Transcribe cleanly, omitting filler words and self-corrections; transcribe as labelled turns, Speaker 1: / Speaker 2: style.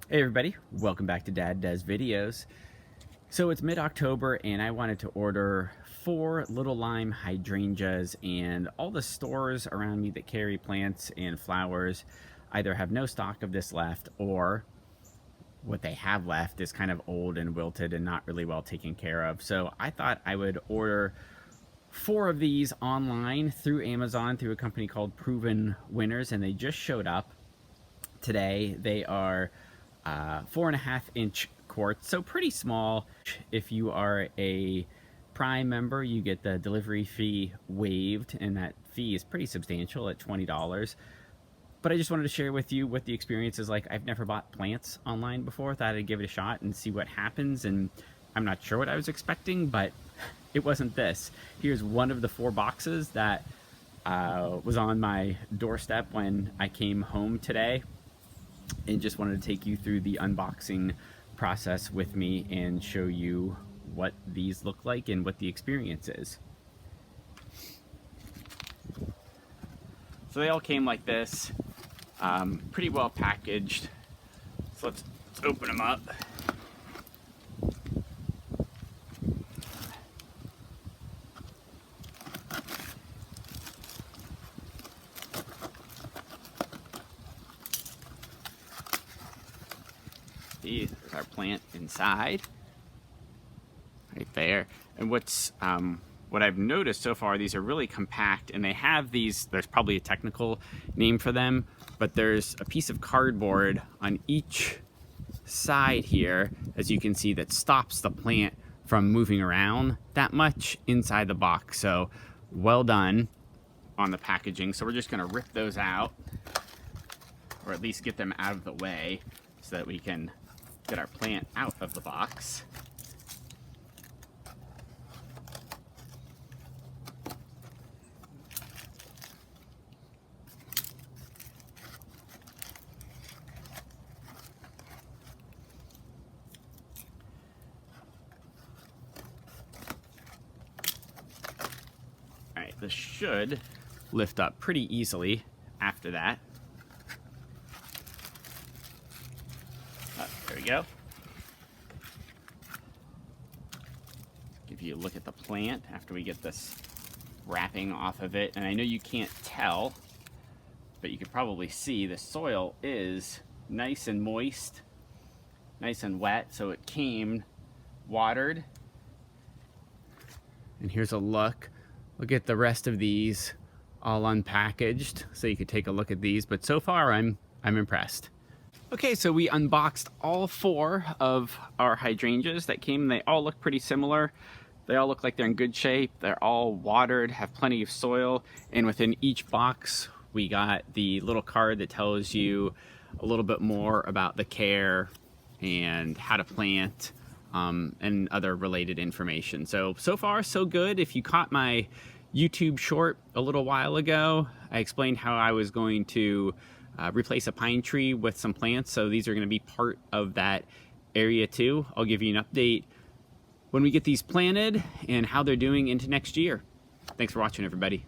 Speaker 1: Hey everybody, welcome back to Dad Does Videos. So it's mid-October and I wanted to order 4 little lime hydrangeas, and all the stores around me that carry plants and flowers either have no stock of this left, or what they have left is kind of old and wilted and not really well taken care of. So I thought I would order 4 of these online through Amazon through a company called Proven Winners, and they just showed up today. They are 4.5-inch quarts, so pretty small. If you are a Prime member, you get the delivery fee waived, and that fee is pretty substantial at $20. But I just wanted to share with you what the experience is like. I've never bought plants online before. Thought I'd give it a shot and see what happens, and I'm not sure what I was expecting, but it wasn't this. Here's one of the 4 boxes that was on my doorstep when I came home today, and just wanted to take you through the unboxing process with me and show you what these look like and what the experience is. So they all came like this, pretty well packaged. So let's open them up. There's our plant inside, right there. And what I've noticed so far, these are really compact, and they have these, there's probably a technical name for them, but there's a piece of cardboard on each side here, as you can see, that stops the plant from moving around that much inside the box. So well done on the packaging. So we're just gonna rip those out, or at least get them out of the way so that we can get our plant out of the box. All right, this should lift up pretty easily after that. There we go. Give you a look at the plant after we get this wrapping off of it. And I know you can't tell, but you can probably see the soil is nice and moist, nice and wet. So it came watered. And here's a look. Look at the rest of these all unpackaged, so you could take a look at these. But so far, I'm impressed. Okay, so we unboxed all 4 of our hydrangeas that came. They all look pretty similar. They all look like they're in good shape. They're all watered, have plenty of soil. And within each box, we got the little card that tells you a little bit more about the care and how to plant, and other related information. So far, so good. If you caught my YouTube short a little while ago, I explained how I was going to replace a pine tree with some plants. So these are going to be part of that area too. I'll give you an update when we get these planted and how they're doing into next year. Thanks for watching, everybody.